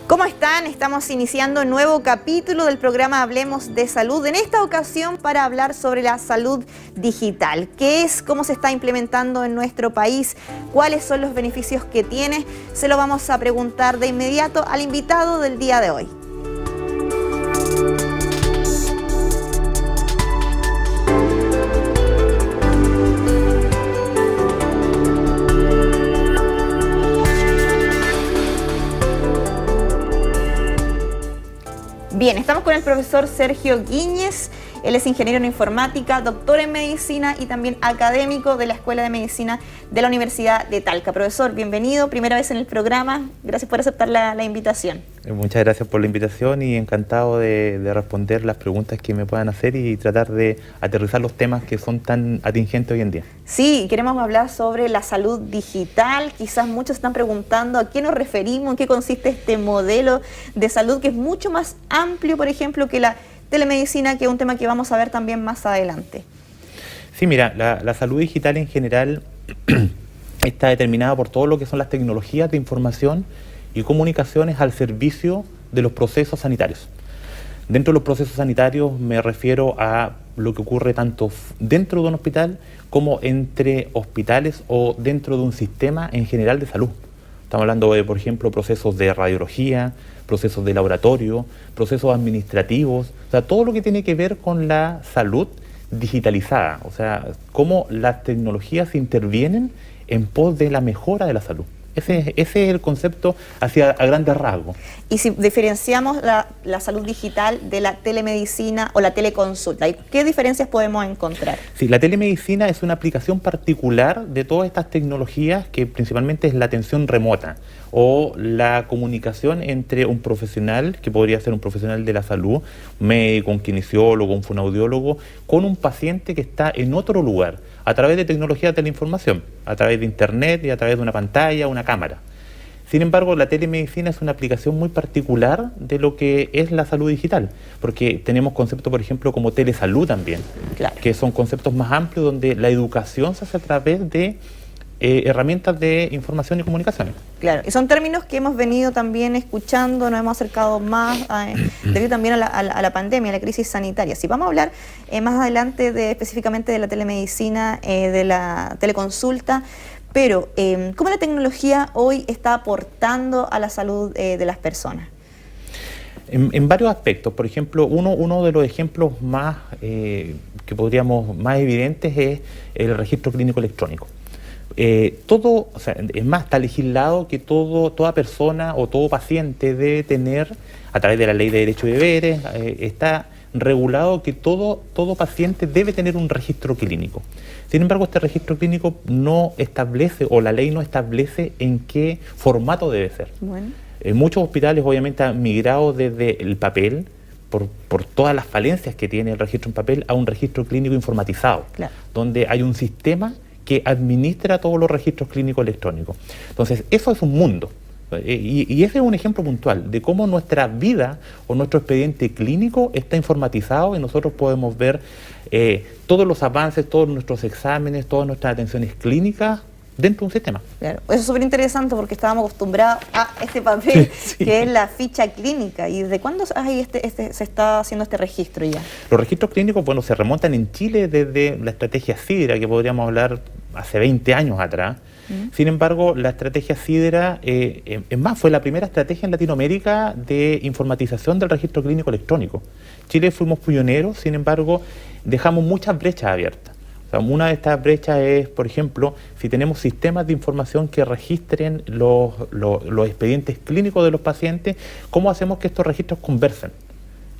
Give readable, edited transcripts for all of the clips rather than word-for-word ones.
¿Cómo están? Estamos iniciando un nuevo capítulo del programa Hablemos de Salud, en esta ocasión para hablar sobre la salud digital. ¿Qué es? ¿Cómo se está implementando en nuestro país? ¿Cuáles son los beneficios que tiene? Se lo vamos a preguntar de inmediato al invitado del día de hoy. Bien, estamos con el profesor Sergio Guíñez. Él es ingeniero en informática, doctor en medicina y también académico de la Escuela de Medicina de la Universidad de Talca. Profesor, bienvenido, primera vez en el programa. Gracias por aceptar la invitación. Muchas gracias por la invitación y encantado de responder las preguntas que me puedan hacer y tratar de aterrizar los temas que son tan atingentes hoy en día. Sí, queremos hablar sobre la salud digital. Quizás muchos están preguntando a qué nos referimos, en qué consiste este modelo de salud que es mucho más amplio, por ejemplo, que la telemedicina, que es un tema que vamos a ver también más adelante. Sí, mira, la salud digital en general está determinada por todo lo que son las tecnologías de información y comunicaciones al servicio de los procesos sanitarios. Dentro de los procesos sanitarios me refiero a lo que ocurre tanto dentro de un hospital como entre hospitales o dentro de un sistema en general de salud. Estamos hablando de, por ejemplo, procesos de radiología, procesos de laboratorio, procesos administrativos, o sea, todo lo que tiene que ver con la salud digitalizada, o sea, cómo las tecnologías intervienen en pos de la mejora de la salud. Ese es el concepto a grandes rasgos. Y si diferenciamos la salud digital de la telemedicina o la teleconsulta, ¿qué diferencias podemos encontrar? Sí, la telemedicina es una aplicación particular de todas estas tecnologías que principalmente es la atención remota o la comunicación entre un profesional, que podría ser un profesional de la salud, un médico, un kinesiólogo, un fonoaudiólogo, con un paciente que está en otro lugar, a través de tecnologías de la información, a través de internet y a través de una pantalla, una cámara. Sin embargo, la telemedicina es una aplicación muy particular de lo que es la salud digital, porque tenemos conceptos, por ejemplo, como telesalud también, claro, que son conceptos más amplios donde la educación se hace a través de herramientas de información y comunicaciones. Claro, y son términos que hemos venido también escuchando, nos hemos acercado más debido también a la pandemia, a la crisis sanitaria. Si vamos a hablar más adelante específicamente de la telemedicina, de la teleconsulta, pero ¿cómo la tecnología hoy está aportando a la salud de las personas? En varios aspectos. Por ejemplo, uno de los ejemplos más más evidentes es el registro clínico electrónico. O sea, es más, está legislado que toda persona o todo paciente debe tener, a través de la Ley de Derechos y Deberes, está regulado que todo paciente debe tener un registro clínico. Sin embargo, este registro clínico no establece, o la ley no establece en qué formato debe ser. Bueno. Muchos hospitales obviamente han migrado desde el papel, por todas las falencias que tiene el registro en papel, a un registro clínico informatizado, claro, donde hay un sistema que administra todos los registros clínicos electrónicos. Entonces, eso es un mundo. Y ese es un ejemplo puntual de cómo nuestra vida o nuestro expediente clínico está informatizado y nosotros podemos ver todos los avances, todos nuestros exámenes, todas nuestras atenciones clínicas dentro de un sistema. Claro, eso es súper interesante porque estábamos acostumbrados a este papel sí, que es la ficha clínica. ¿Y desde cuándo se está haciendo este registro ya? Los registros clínicos, bueno, se remontan en Chile desde la estrategia Sidra, que podríamos hablar hace 20 años atrás. Sin embargo, la estrategia Sidra, es más, fue la primera estrategia en Latinoamérica de informatización del registro clínico electrónico. Chile fuimos pioneros, sin embargo, dejamos muchas brechas abiertas. Una de estas brechas es, por ejemplo, si tenemos sistemas de información que registren los expedientes clínicos de los pacientes, ¿cómo hacemos que estos registros conversen?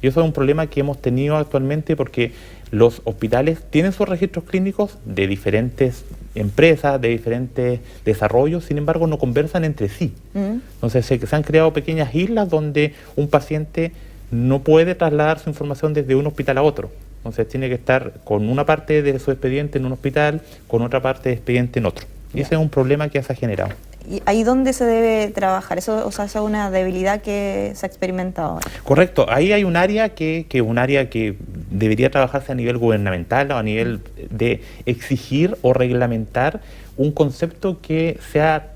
Y eso es un problema que hemos tenido actualmente porque los hospitales tienen sus registros clínicos de diferentes empresas, de diferentes desarrollos, sin embargo no conversan entre sí. Entonces se han creado pequeñas islas donde un paciente no puede trasladar su información desde un hospital a otro. Entonces tiene que estar con una parte de su expediente en un hospital, con otra parte de expediente en otro. Y ese es un problema que se ha generado. ¿Y ahí dónde se debe trabajar? Eso, o sea, esa es una debilidad que se ha experimentado ahora. Correcto. Ahí hay un área que debería trabajarse a nivel gubernamental o a nivel de exigir o reglamentar un concepto que se ha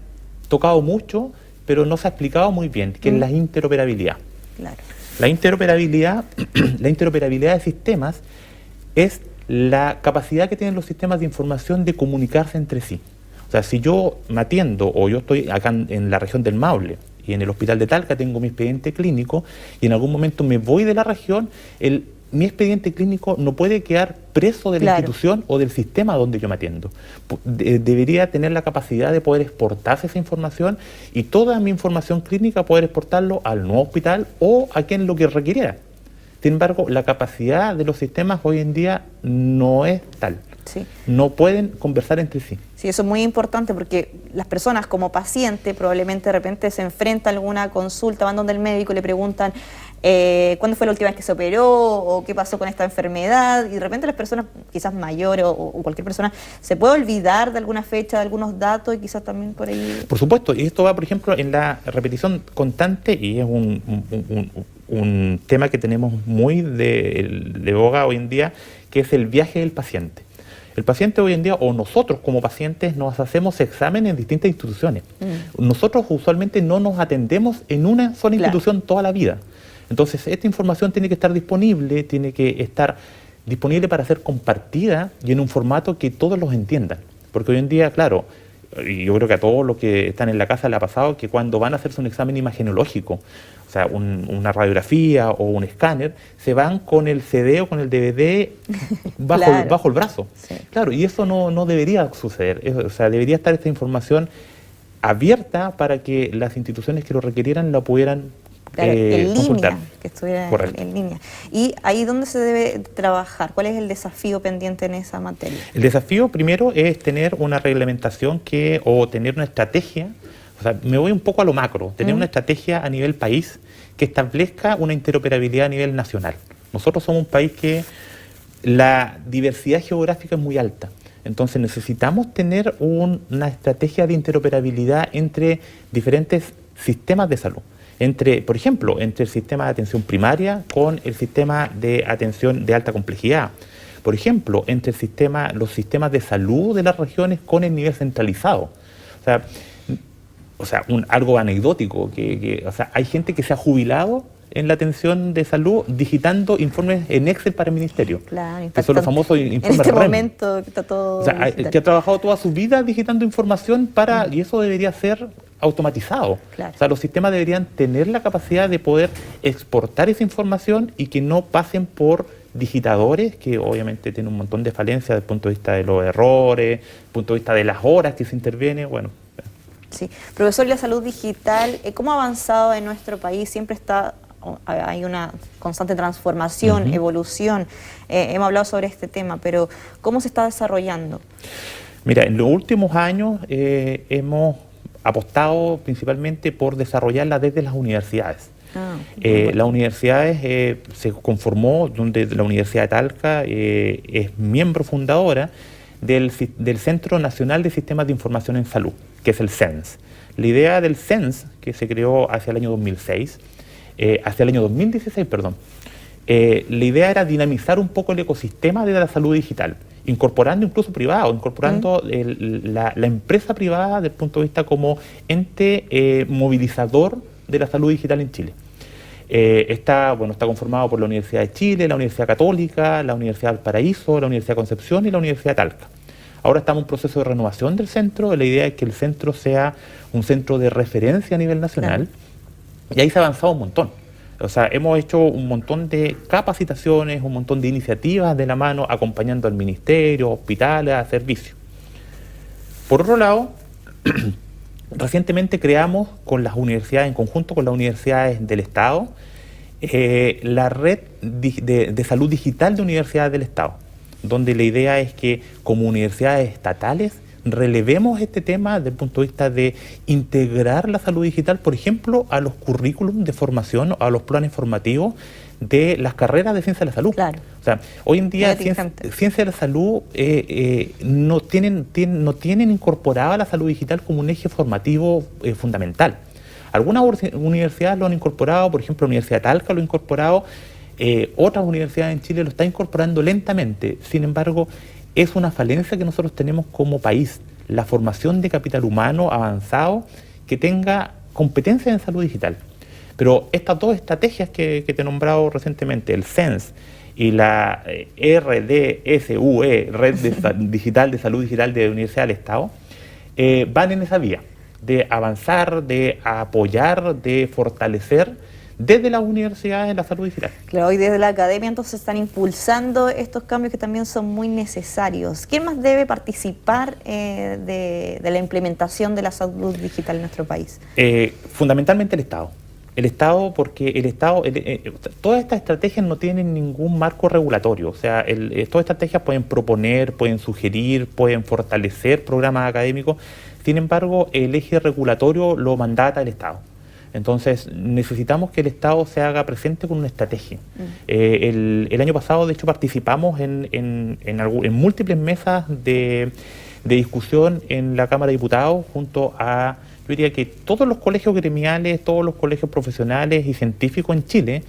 tocado mucho, pero no se ha explicado muy bien, que es la interoperabilidad. Claro. La interoperabilidad de sistemas es la capacidad que tienen los sistemas de información de comunicarse entre sí. O sea, si yo me atiendo o yo estoy acá en la región del Maule y en el hospital de Talca tengo mi expediente clínico y en algún momento me voy de la región, mi expediente clínico no puede quedar preso de la institución o del sistema donde yo me atiendo. Debería tener la capacidad de poder exportarse esa información y toda mi información clínica poder exportarlo al nuevo hospital o a quien lo que requiriera. Sin embargo, la capacidad de los sistemas hoy en día no es tal. Sí. No pueden conversar entre sí. Sí, eso es muy importante porque las personas como paciente probablemente de repente se enfrentan a alguna consulta, van donde el médico y le preguntan cuándo fue la última vez que se operó o qué pasó con esta enfermedad, y de repente las personas quizás mayores o cualquier persona se puede olvidar de alguna fecha, de algunos datos, y quizás también por ahí... Por supuesto, y esto va, por ejemplo, en la repetición constante, y es un tema que tenemos muy de boga hoy en día, que es el viaje del paciente. El paciente hoy en día, o nosotros como pacientes, nos hacemos exámenes en distintas instituciones. Nosotros usualmente no nos atendemos en una sola institución toda la vida. Entonces, esta información tiene que estar disponible, para ser compartida y en un formato que todos los entiendan. Porque hoy en día, claro, y yo creo que a todos los que están en la casa le ha pasado que cuando van a hacerse un examen imagenológico, o sea, una radiografía o un escáner, se van con el CD o con el DVD bajo el brazo. Sí. Claro, y eso no debería suceder. O sea, debería estar esta información abierta para que las instituciones que lo requirieran la pudieran en consultar. Línea, que estuviera en línea. ¿Y ahí dónde se debe trabajar? ¿Cuál es el desafío pendiente en esa materia? El desafío primero es tener una reglamentación o tener una estrategia. O sea, me voy un poco a lo macro, tener una estrategia a nivel país que establezca una interoperabilidad a nivel nacional. Nosotros somos un país que la diversidad geográfica es muy alta, entonces necesitamos tener una estrategia de interoperabilidad entre diferentes sistemas de salud. Por ejemplo, entre el sistema de atención primaria con el sistema de atención de alta complejidad. Por ejemplo, entre los sistemas de salud de las regiones con el nivel centralizado. O sea, algo anecdótico, o sea, hay gente que se ha jubilado en la atención de salud digitando informes en Excel para el ministerio. Claro, que son los famosos informes en este REM. momento que está todo... O sea, que ha trabajado toda su vida digitando información y eso debería ser automatizado. Claro. O sea, los sistemas deberían tener la capacidad de poder exportar esa información y que no pasen por digitadores, que obviamente tienen un montón de falencias desde el punto de vista de los errores, desde el punto de vista de las horas que se interviene, bueno... Sí. Profesor, la salud digital, ¿cómo ha avanzado en nuestro país? Siempre hay una constante transformación, evolución. Hemos hablado sobre este tema, pero ¿cómo se está desarrollando? Mira, en los últimos años hemos apostado principalmente por desarrollarla desde las universidades. Las universidades se conformó, donde la Universidad de Talca es miembro fundadora del Centro Nacional de Sistemas de Información en Salud, que es el CENS. La idea del CENS, que se creó hacia el año 2016, la idea era dinamizar un poco el ecosistema de la salud digital, incorporando incluso privado, incorporando la empresa privada desde el punto de vista como ente movilizador de la salud digital en Chile. Está conformado por la Universidad de Chile, la Universidad Católica, la Universidad del Paraíso, la Universidad de Concepción y la Universidad de Talca. Ahora estamos en un proceso de renovación del centro. La idea es que el centro sea un centro de referencia a nivel nacional. Y ahí se ha avanzado un montón. O sea, hemos hecho un montón de capacitaciones, un montón de iniciativas de la mano, acompañando al ministerio, hospitales, a servicios. Por otro lado, recientemente creamos con las universidades, en conjunto con las universidades del Estado, la red de salud digital de universidades del Estado, donde la idea es que como universidades estatales relevemos este tema desde el punto de vista de integrar la salud digital, por ejemplo, a los currículums de formación, a los planes formativos de las carreras de ciencia de la salud. Claro. O sea, hoy en día ciencia de la salud no tienen incorporada la salud digital como un eje formativo fundamental. Algunas universidades lo han incorporado, por ejemplo, la Universidad de Talca lo ha incorporado, otras universidades en Chile lo están incorporando lentamente. Sin embargo, es una falencia que nosotros tenemos como país, la formación de capital humano avanzado que tenga competencias en salud digital. Pero estas dos estrategias que te he nombrado recientemente, el SENS y la RDSUE, Red Digital de Salud Digital de la Universidad del Estado, van en esa vía de avanzar, de apoyar, de fortalecer desde las universidades en la salud digital. Claro, y desde la academia entonces están impulsando estos cambios que también son muy necesarios. ¿Quién más debe participar de la implementación de la salud digital en nuestro país? Fundamentalmente el Estado. El Estado, porque el Estado, todas estas estrategias no tienen ningún marco regulatorio. O sea, todas estas estrategias pueden proponer, pueden sugerir, pueden fortalecer programas académicos. Sin embargo, el eje regulatorio lo mandata el Estado. Entonces, necesitamos que el Estado se haga presente con una estrategia. El año pasado, de hecho, participamos en múltiples mesas de discusión en la Cámara de Diputados junto a, yo diría que todos los colegios gremiales, todos los colegios profesionales y científicos en Chile,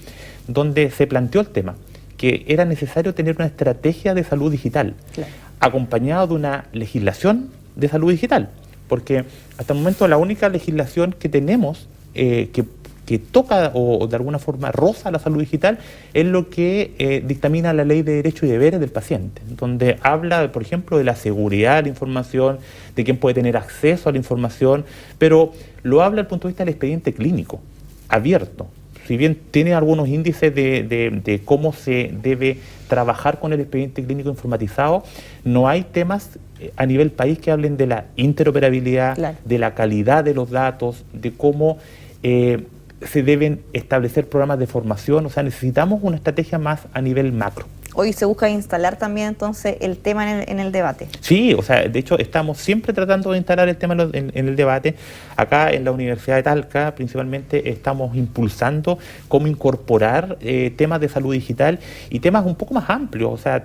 donde se planteó el tema, que era necesario tener una estrategia de salud digital, claro, acompañada de una legislación de salud digital, porque hasta el momento la única legislación que tenemos que toca o de alguna forma roza la salud digital es lo que dictamina la Ley de Derechos y Deberes del Paciente, donde habla, por ejemplo, de la seguridad de la información, de quién puede tener acceso a la información, pero lo habla desde el punto de vista del expediente clínico, abierto. Si bien tiene algunos índices de cómo se debe trabajar con el expediente clínico informatizado, no hay temas a nivel país que hablen de la interoperabilidad, claro, de la calidad de los datos, de cómo se deben establecer programas de formación. O sea, necesitamos una estrategia más a nivel macro. Hoy se busca instalar también entonces el tema en el debate. Sí, o sea, de hecho estamos siempre tratando de instalar el tema en el debate. Acá en la Universidad de Talca principalmente estamos impulsando cómo incorporar temas de salud digital y temas un poco más amplios. O sea,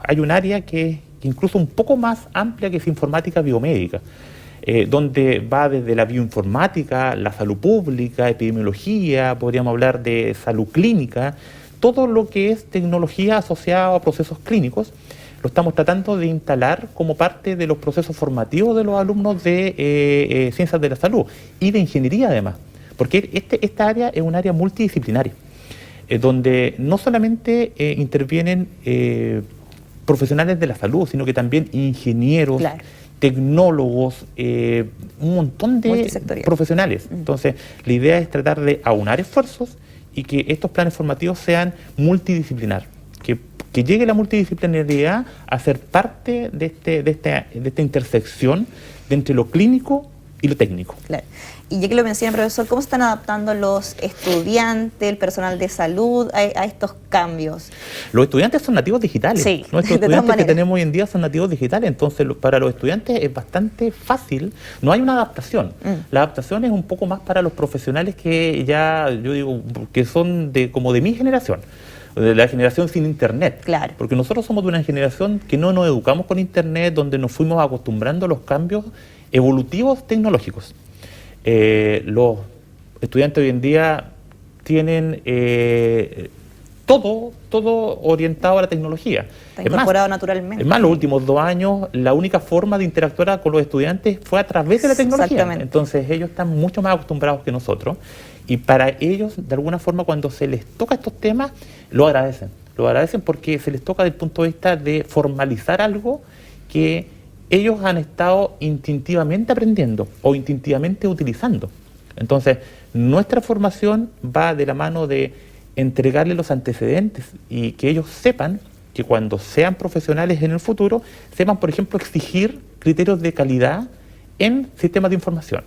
hay un área que es incluso un poco más amplia que es informática biomédica, donde va desde la bioinformática, la salud pública, epidemiología, podríamos hablar de salud clínica. Todo lo que es tecnología asociada a procesos clínicos lo estamos tratando de instalar como parte de los procesos formativos de los alumnos de ciencias de la salud y de ingeniería además, porque esta área es un área multidisciplinaria, donde no solamente intervienen profesionales de la salud, sino que también ingenieros, claro, tecnólogos, un montón de profesionales. Entonces, la idea es tratar de aunar esfuerzos y que estos planes formativos sean multidisciplinar, que llegue la multidisciplinariedad a ser parte de esta intersección entre lo clínico y lo técnico. Claro. Y ya que lo menciona, profesor, ¿cómo se están adaptando los estudiantes, el personal de salud a estos cambios? Los estudiantes son nativos digitales. Sí, nuestros estudiantes que tenemos hoy en día son nativos digitales, entonces para los estudiantes es bastante fácil, no hay una adaptación. La adaptación es un poco más para los profesionales que ya, yo digo, que son como de mi generación, de la generación sin internet. Claro. Porque nosotros somos de una generación que no nos educamos con internet, donde nos fuimos acostumbrando a los cambios evolutivos tecnológicos. Los estudiantes hoy en día tienen todo orientado a la tecnología. Está incorporado naturalmente. Es más, los últimos 2 años, la única forma de interactuar con los estudiantes fue a través de la tecnología. Exactamente. Entonces ellos están mucho más acostumbrados que nosotros y para ellos, de alguna forma, cuando se les toca estos temas, lo agradecen. Lo agradecen porque se les toca desde el punto de vista de formalizar algo que ellos han estado instintivamente aprendiendo o instintivamente utilizando. Entonces, nuestra formación va de la mano de entregarles los antecedentes y que ellos sepan que cuando sean profesionales en el futuro, sepan, por ejemplo, exigir criterios de calidad en sistemas de información.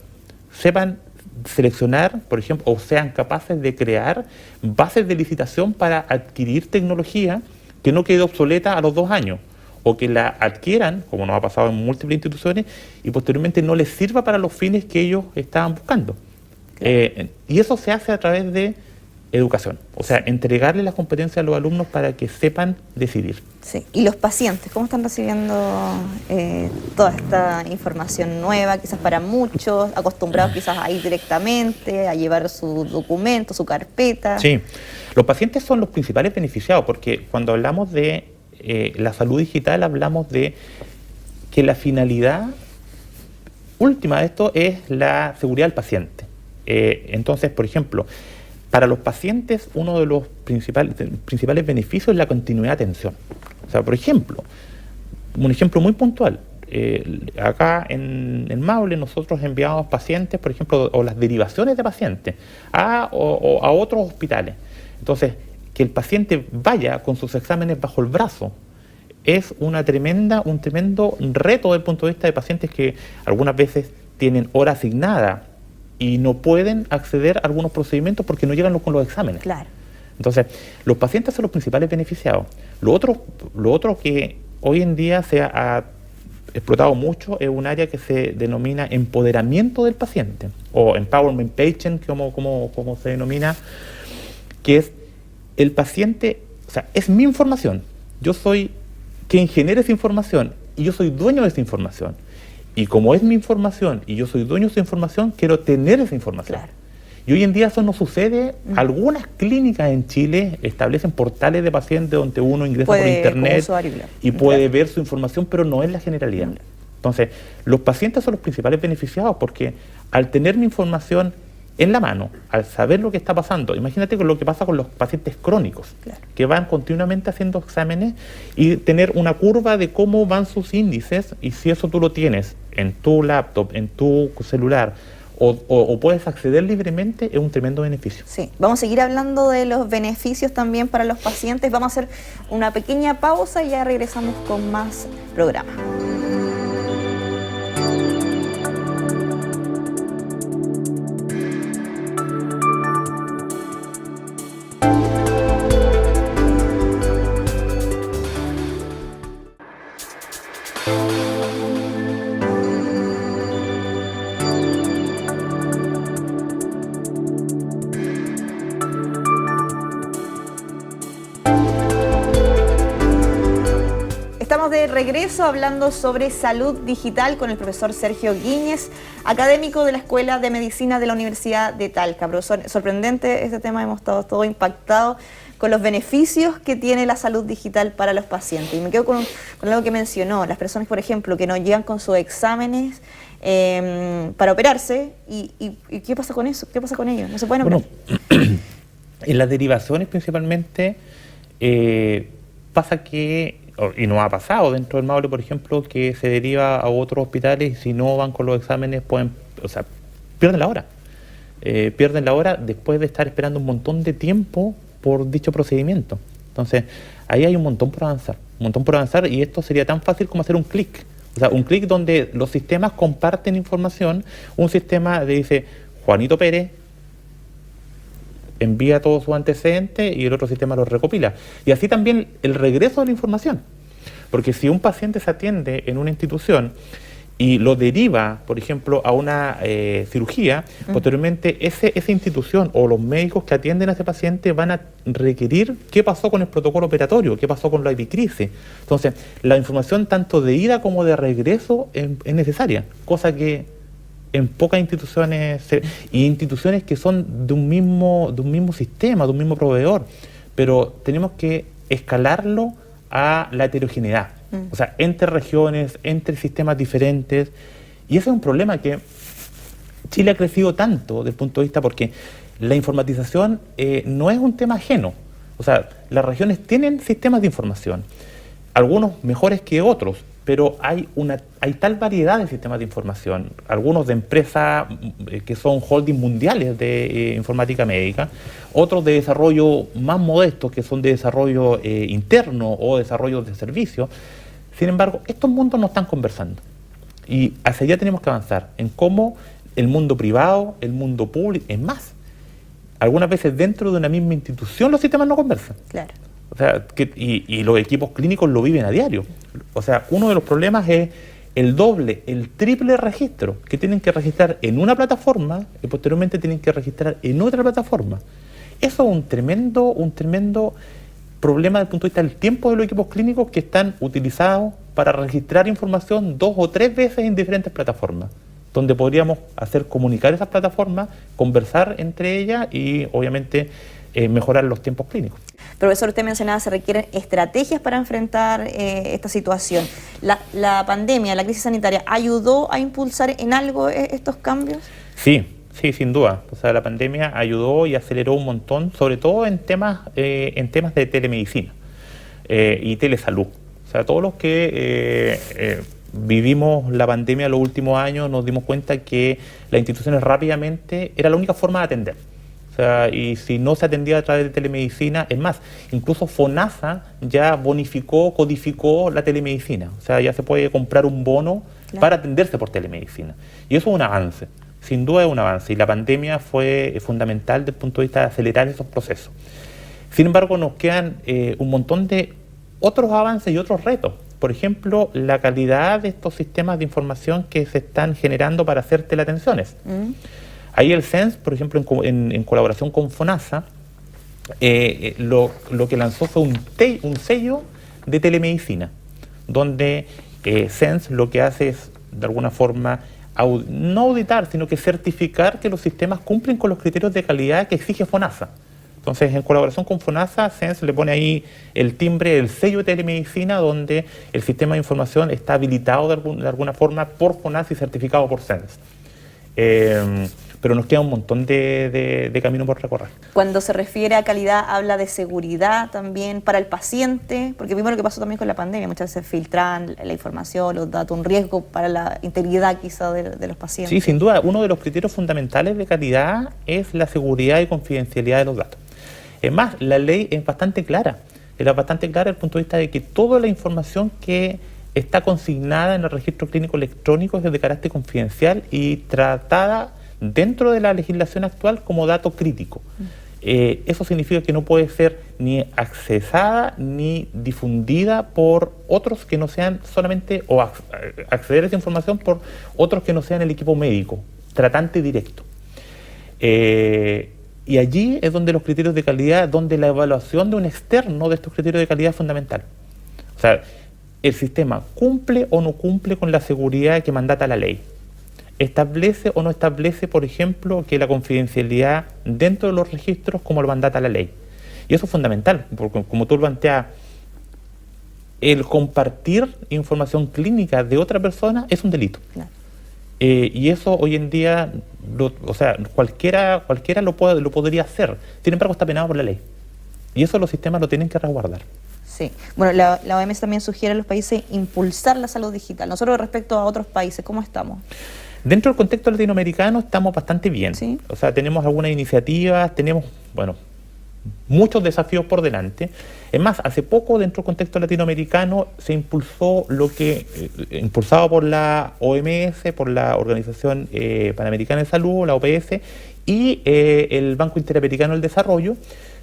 Sepan seleccionar, por ejemplo, o sean capaces de crear bases de licitación para adquirir tecnología que no quede obsoleta a los 2 años. O que la adquieran, como nos ha pasado en múltiples instituciones, y posteriormente no les sirva para los fines que ellos estaban buscando. Y eso se hace a través de educación, o sea, entregarle las competencias a los alumnos para que sepan decidir. Sí. ¿Y los pacientes, cómo están recibiendo toda esta información nueva, quizás para muchos, acostumbrados quizás a ir directamente, a llevar su documento, su carpeta? Sí, los pacientes son los principales beneficiados, porque cuando hablamos de la salud digital hablamos de que la finalidad última de esto es la seguridad del paciente. Entonces, por ejemplo, para los pacientes uno de los principales beneficios es la continuidad de atención. O sea, por ejemplo, un ejemplo muy puntual, acá en Maule nosotros enviamos pacientes, por ejemplo, o las derivaciones de pacientes a otros hospitales. Entonces, que el paciente vaya con sus exámenes bajo el brazo es un tremendo reto desde el punto de vista de pacientes que algunas veces tienen hora asignada y no pueden acceder a algunos procedimientos porque no llegan con los exámenes. Claro. Entonces, los pacientes son los principales beneficiados. Lo otro que hoy en día se ha explotado mucho es un área que se denomina empoderamiento del paciente, o empowerment patient, como se denomina, que es el paciente, o sea, es mi información. Yo soy quien genera esa información y yo soy dueño de esa información. Y como es mi información y yo soy dueño de esa información, quiero tener esa información. Claro. Y hoy en día eso no sucede. Algunas clínicas en Chile establecen portales de pacientes donde uno ingresa por internet y puede ver su información, pero no es la generalidad. Entonces, los pacientes son los principales beneficiados porque al tener mi información en la mano, al saber lo que está pasando, imagínate con lo que pasa con los pacientes crónicos, que van continuamente haciendo exámenes y tener una curva de cómo van sus índices, y si eso tú lo tienes en tu laptop, en tu celular, o puedes acceder libremente, es un tremendo beneficio. Sí, vamos a seguir hablando de los beneficios también para los pacientes. Vamos a hacer una pequeña pausa y ya regresamos con más programa. Estamos de regreso hablando sobre salud digital con el profesor Sergio Guíñez, académico de la Escuela de Medicina de la Universidad de Talca. Profesor, sorprendente este tema, hemos estado todo impactados con los beneficios que tiene la salud digital para los pacientes. Y me quedo con algo que mencionó, las personas, por ejemplo, que no llegan con sus exámenes para operarse, y ¿qué pasa con eso? ¿Qué pasa con ellos? ¿No se pueden operar? Bueno, en las derivaciones principalmente pasa que, y nos ha pasado dentro del Maule, por ejemplo, que se deriva a otros hospitales y si no van con los exámenes pierden la hora. Pierden la hora después de estar esperando un montón de tiempo por dicho procedimiento. Entonces, ahí hay un montón por avanzar, y esto sería tan fácil como hacer un clic. O sea, un clic donde los sistemas comparten información, un sistema dice, Juanito Pérez envía todos sus antecedentes y el otro sistema los recopila. Y así también el regreso de la información. Porque si un paciente se atiende en una institución y lo deriva, por ejemplo, a una cirugía, posteriormente esa institución o los médicos que atienden a ese paciente van a requerir qué pasó con el protocolo operatorio, qué pasó con la epicrisis. Entonces, la información tanto de ida como de regreso es necesaria, cosa que en pocas instituciones, y instituciones que son de un mismo sistema, de un mismo proveedor, pero tenemos que escalarlo a la heterogeneidad, o sea, entre regiones, entre sistemas diferentes, y ese es un problema que Chile ha crecido tanto desde el punto de vista porque la informatización no es un tema ajeno, o sea, las regiones tienen sistemas de información, algunos mejores que otros, pero hay tal variedad de sistemas de información, algunos de empresas que son holdings mundiales de informática médica, otros de desarrollo más modestos que son de desarrollo interno o desarrollo de servicios. Sin embargo, estos mundos no están conversando y hacia allá tenemos que avanzar en cómo el mundo privado, el mundo público, es más, algunas veces dentro de una misma institución los sistemas no conversan. Claro. O sea, y los equipos clínicos lo viven a diario. O sea, uno de los problemas es el doble, el triple registro que tienen que registrar en una plataforma y posteriormente tienen que registrar en otra plataforma. Eso es un tremendo problema desde el punto de vista del tiempo de los equipos clínicos que están utilizados para registrar información 2 o 3 veces en diferentes plataformas, donde podríamos hacer comunicar esas plataformas, conversar entre ellas y obviamente mejorar los tiempos clínicos. Profesor, usted mencionaba, se requieren estrategias para enfrentar esta situación. ¿La pandemia, la crisis sanitaria, ayudó a impulsar en algo estos cambios? Sí, Sí, sin duda. O sea, la pandemia ayudó y aceleró un montón, sobre todo en temas de telemedicina y telesalud. O sea, todos los que vivimos la pandemia los últimos años nos dimos cuenta que las instituciones rápidamente era la única forma de atender. O sea, y si no se atendía a través de telemedicina, es más, incluso FONASA ya bonificó, codificó la telemedicina. O sea, ya se puede comprar un bono para atenderse por telemedicina. Y eso es un avance. Sin duda es un avance y la pandemia fue fundamental desde el punto de vista de acelerar esos procesos. Sin embargo, nos quedan un montón de otros avances y otros retos. Por ejemplo, la calidad de estos sistemas de información que se están generando para hacer teleatenciones. Ahí el CENS, por ejemplo, en colaboración con FONASA, lo que lanzó fue un sello de telemedicina, donde CENS lo que hace es, de alguna forma, no auditar, sino que certificar que los sistemas cumplen con los criterios de calidad que exige FONASA. Entonces, en colaboración con FONASA, CENS le pone ahí el timbre, el sello de telemedicina, donde el sistema de información está habilitado de alguna forma por FONASA y certificado por CENS. Pero nos queda un montón de camino por recorrer. Cuando se refiere a calidad, habla de seguridad también para el paciente, porque vimos lo que pasó también con la pandemia, muchas veces filtran la información, los datos, un riesgo para la integridad quizá de los pacientes. Sí, sin duda, uno de los criterios fundamentales de calidad es la seguridad y confidencialidad de los datos. Es más, la ley es bastante clara, desde el punto de vista de que toda la información que está consignada en el registro clínico electrónico es de carácter confidencial y tratada dentro de la legislación actual como dato crítico. Eso significa que no puede ser ni accesada ni difundida por otros que no sean solamente, o acceder a esa información por otros que no sean el equipo médico, tratante directo. Y allí es donde los criterios de calidad, donde la evaluación de un externo de estos criterios de calidad es fundamental. O sea, el sistema cumple o no cumple con la seguridad que mandata la ley. Establece o no establece, por ejemplo, que la confidencialidad dentro de los registros como lo mandata la ley. Y eso es fundamental, porque como tú lo planteas, el compartir información clínica de otra persona es un delito. Claro. Y eso hoy en día, cualquiera lo podría hacer. Sin embargo, está penado por la ley. Y eso los sistemas lo tienen que resguardar. Sí. Bueno, la OMS también sugiere a los países impulsar la salud digital. Nosotros, respecto a otros países, ¿cómo estamos? Dentro del contexto latinoamericano estamos bastante bien. ¿Sí? O sea, tenemos algunas iniciativas, tenemos, muchos desafíos por delante. Es más, hace poco dentro del contexto latinoamericano se impulsó impulsado por la OMS, por la Organización Panamericana de Salud, la OPS, y el Banco Interamericano del Desarrollo.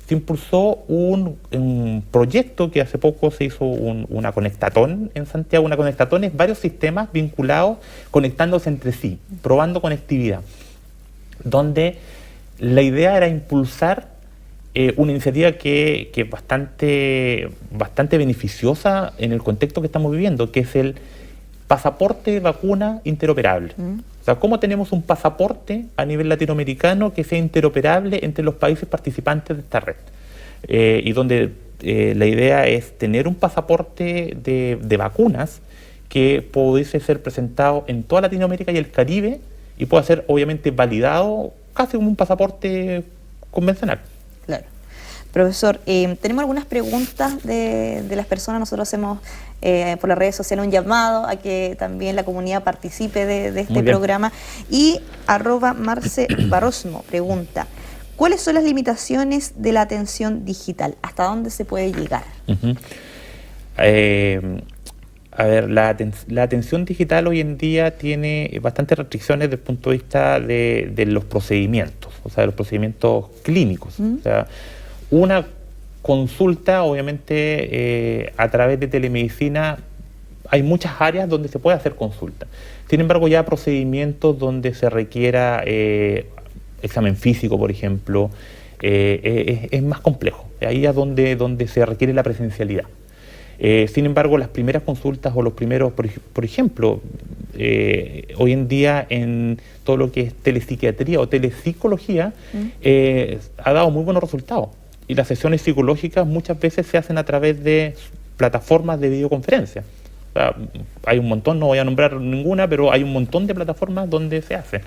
Se impulsó un proyecto que hace poco se hizo una conectatón en Santiago. Una conectatón es varios sistemas vinculados, conectándose entre sí, probando conectividad, donde la idea era impulsar una iniciativa que es bastante beneficiosa en el contexto que estamos viviendo, que es el pasaporte de vacuna interoperable. O sea, ¿cómo tenemos un pasaporte a nivel latinoamericano que sea interoperable entre los países participantes de esta red? Y donde la idea es tener un pasaporte de vacunas que pudiese ser presentado en toda Latinoamérica y el Caribe y pueda ser obviamente validado casi como un pasaporte convencional. Claro. Profesor, tenemos algunas preguntas de las personas. Nosotros hacemos por las redes sociales un llamado a que también la comunidad participe de este programa. Y @Marce Barrosmo pregunta, ¿cuáles son las limitaciones de la atención digital? ¿Hasta dónde se puede llegar? La atención digital hoy en día tiene bastantes restricciones desde el punto de vista de los procedimientos, o sea, de los procedimientos clínicos. O sea, una consulta, obviamente, a través de telemedicina, hay muchas áreas donde se puede hacer consulta. Sin embargo, ya procedimientos donde se requiera examen físico, por ejemplo, es más complejo. Ahí es donde se requiere la presencialidad. Sin embargo, las primeras consultas o los primeros, por ejemplo, hoy en día en todo lo que es telepsiquiatría o telepsicología, ha dado muy buenos resultados. Y las sesiones psicológicas muchas veces se hacen a través de plataformas de videoconferencia. O sea, hay un montón, no voy a nombrar ninguna, pero hay un montón de plataformas donde se hace.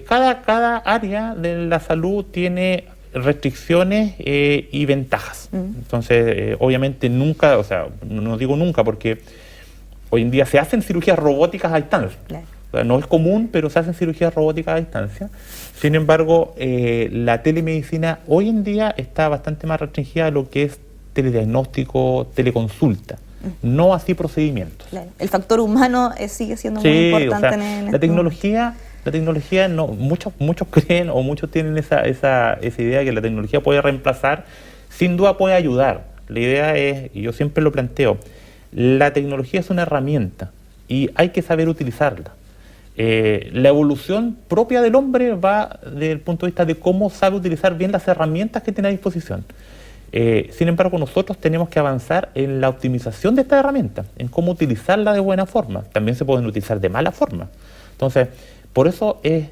Cada área de la salud tiene restricciones y ventajas. Entonces, obviamente nunca, o sea, no digo nunca porque hoy en día se hacen cirugías robóticas a distancia. Claro. O sea, no es común, pero se hacen cirugías robóticas a distancia. Sin embargo, la telemedicina hoy en día está bastante más restringida a lo que es telediagnóstico, teleconsulta, no así procedimientos. Claro. El factor humano sigue siendo muy Sí, importante o sea, en la tecnología no, muchos creen o muchos tienen esa idea que la tecnología puede reemplazar, sin duda puede ayudar. La idea es, y yo siempre lo planteo, la tecnología es una herramienta y hay que saber utilizarla. La evolución propia del hombre va desde el punto de vista de cómo sabe utilizar bien las herramientas que tiene a disposición. Sin embargo, nosotros tenemos que avanzar en la optimización de estas herramientas, en cómo utilizarla de buena forma. También se pueden utilizar de mala forma. Entonces, por eso es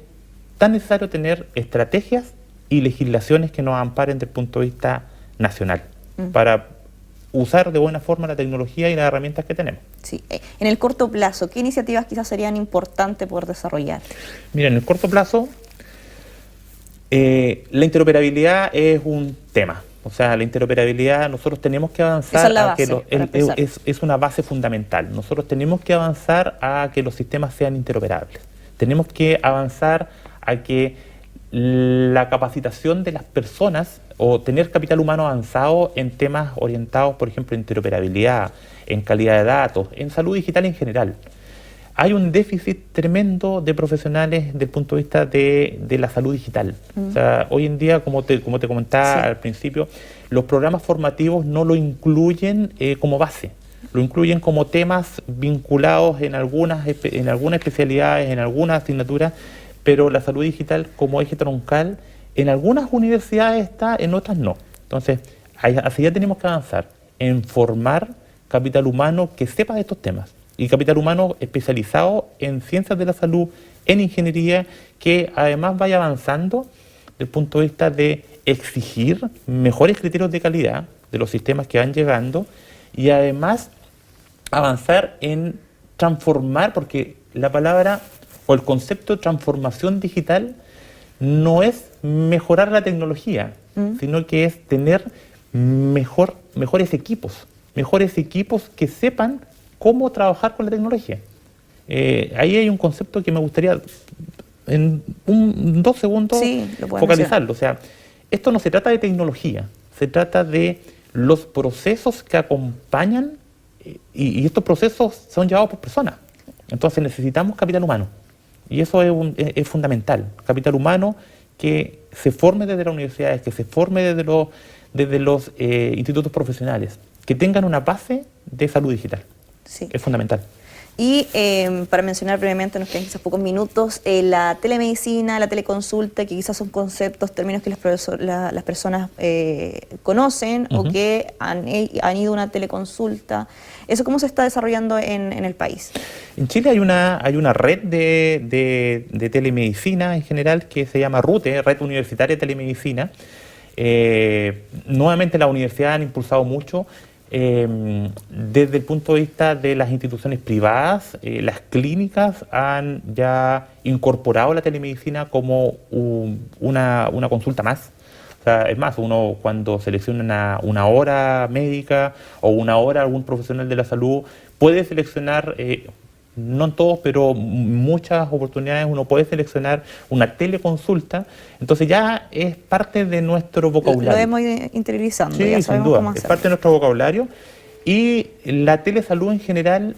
tan necesario tener estrategias y legislaciones que nos amparen desde el punto de vista nacional, para usar de buena forma la tecnología y las herramientas que tenemos. Sí. En el corto plazo, ¿qué iniciativas quizás serían importantes poder desarrollar? Mira, en el corto plazo, la interoperabilidad es un tema. O sea, la interoperabilidad, nosotros tenemos que avanzar. Esa es la base, es una base fundamental. Nosotros tenemos que avanzar a que los sistemas sean interoperables. Tenemos que avanzar a que la capacitación de las personas o tener capital humano avanzado en temas orientados, por ejemplo, en interoperabilidad, en calidad de datos, en salud digital en general. Hay un déficit tremendo de profesionales desde el punto de vista de la salud digital. O sea, hoy en día, como te comentaba al principio, los programas formativos no lo incluyen como base. Lo incluyen como temas vinculados en algunas especialidades, en algunas asignaturas, pero la salud digital como eje troncal en algunas universidades está, en otras no. Entonces, hacia allá tenemos que avanzar en formar capital humano que sepa de estos temas y capital humano especializado en ciencias de la salud, en ingeniería, que además vaya avanzando desde el punto de vista de exigir mejores criterios de calidad de los sistemas que van llegando y además avanzar en transformar, porque la palabra o el concepto de transformación digital no es mejorar la tecnología, sino que es tener mejores equipos que sepan cómo trabajar con la tecnología. Ahí hay un concepto que me gustaría en 2 segundos focalizarlo. O sea, esto no se trata de tecnología, se trata de los procesos que acompañan y estos procesos son llevados por personas. Entonces necesitamos capital humano. Y eso es fundamental. Capital humano que se forme desde las universidades, que se forme desde los institutos profesionales, que tengan una base de salud digital. Sí. Es fundamental. Y para mencionar brevemente, nos quedan quizás pocos minutos, la telemedicina, la teleconsulta, que quizás son conceptos, términos que las personas conocen o que han ido a una teleconsulta. ¿Eso cómo se está desarrollando en el país? En Chile hay una red de telemedicina en general que se llama RUTE, Red Universitaria de Telemedicina. Nuevamente las universidades han impulsado mucho. Desde el punto de vista de las instituciones privadas, las clínicas han ya incorporado la telemedicina como una consulta más. O sea, es más, uno cuando selecciona una hora médica o una hora algún profesional de la salud puede seleccionar, no en todos, pero muchas oportunidades uno puede seleccionar una teleconsulta. Entonces ya es parte de nuestro vocabulario. Lo hemos ido interiorizando, sí, ya sabemos sin duda, cómo hacerlo. es parte de nuestro vocabulario. Y la telesalud en general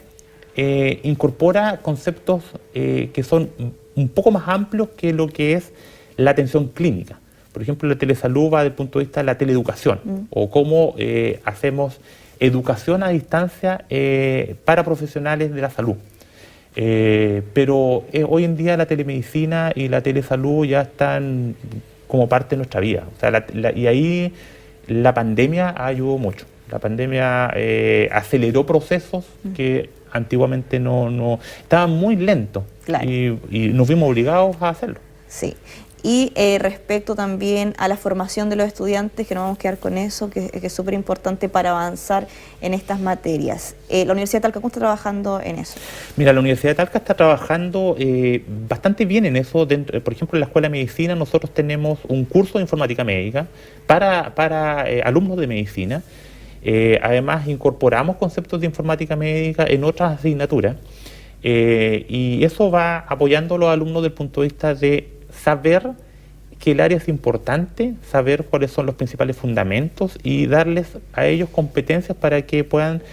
incorpora conceptos que son un poco más amplios que lo que es la atención clínica. Por ejemplo, la telesalud va desde el punto de vista de la teleeducación o cómo hacemos educación a distancia para profesionales de la salud. Pero hoy en día la telemedicina y la telesalud ya están como parte de nuestra vida. O sea, y ahí la pandemia ayudó mucho. La pandemia aceleró procesos que antiguamente no estaban muy lentos. Claro. Y nos vimos obligados a hacerlo. Sí. Y respecto también a la formación de los estudiantes, que no vamos a quedar con eso, que es súper importante para avanzar en estas materias. ¿La Universidad de Talca cómo está trabajando en eso? Mira, la Universidad de Talca está trabajando bastante bien en eso. Por ejemplo, en la Escuela de Medicina nosotros tenemos un curso de informática médica para alumnos de medicina. Además, incorporamos conceptos de informática médica en otras asignaturas. Y eso va apoyando a los alumnos desde el punto de vista de saber que el área es importante, saber cuáles son los principales fundamentos y darles a ellos competencias para que puedan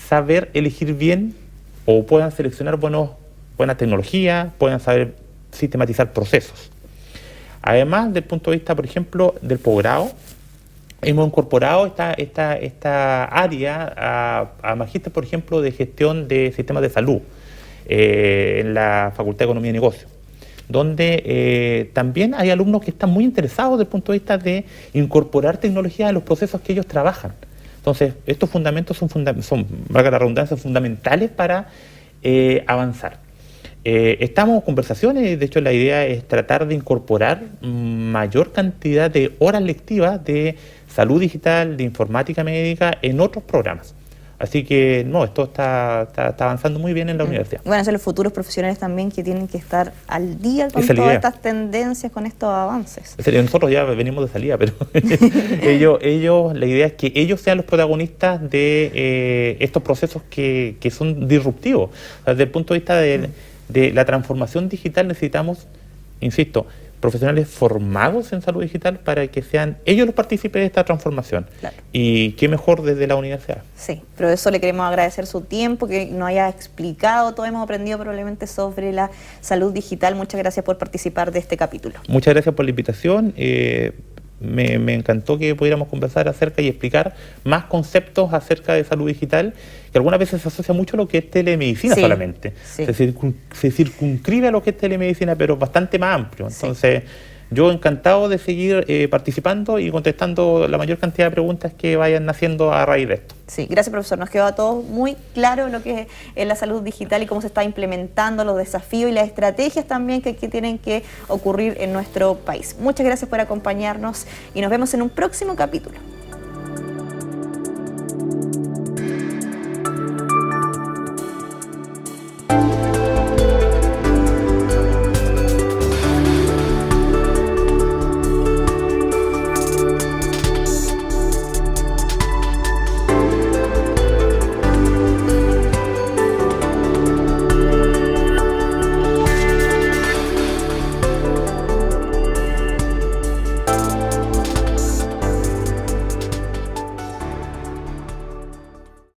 saber elegir bien o puedan seleccionar buena tecnología, puedan saber sistematizar procesos. Además, desde el punto de vista, por ejemplo, del posgrado, hemos incorporado esta área a magíster, por ejemplo, de gestión de sistemas de salud en la Facultad de Economía y Negocios, donde también hay alumnos que están muy interesados desde el punto de vista de incorporar tecnología a los procesos que ellos trabajan. Entonces, estos fundamentos son, valga la redundancia, fundamentales para avanzar. Estamos en conversaciones, de hecho la idea es tratar de incorporar mayor cantidad de horas lectivas de salud digital, de informática médica en otros programas. Así que no, esto está avanzando muy bien en la universidad. Bueno, son los futuros profesionales también que tienen que estar al día con todas estas tendencias, con estos avances. Nosotros ya venimos de salida, pero ellos, la idea es que ellos sean los protagonistas de estos procesos que son disruptivos. O sea, desde el punto de vista de la transformación digital necesitamos, insisto, profesionales formados en salud digital para que sean ellos los partícipes de esta transformación. Claro. Y qué mejor desde la universidad. Sí, profesor, le queremos agradecer su tiempo, que nos haya explicado, todo hemos aprendido probablemente sobre la salud digital. Muchas gracias por participar de este capítulo. Muchas gracias por la invitación. Me encantó que pudiéramos conversar acerca y explicar más conceptos acerca de salud digital, que algunas veces se asocia mucho a lo que es telemedicina solamente. Sí. Se circunscribe a lo que es telemedicina, pero bastante más amplio. Entonces, yo encantado de seguir participando y contestando la mayor cantidad de preguntas que vayan naciendo a raíz de esto. Sí, gracias profesor. Nos quedó a todos muy claro lo que es la salud digital y cómo se está implementando, los desafíos y las estrategias también que tienen que ocurrir en nuestro país. Muchas gracias por acompañarnos y nos vemos en un próximo capítulo.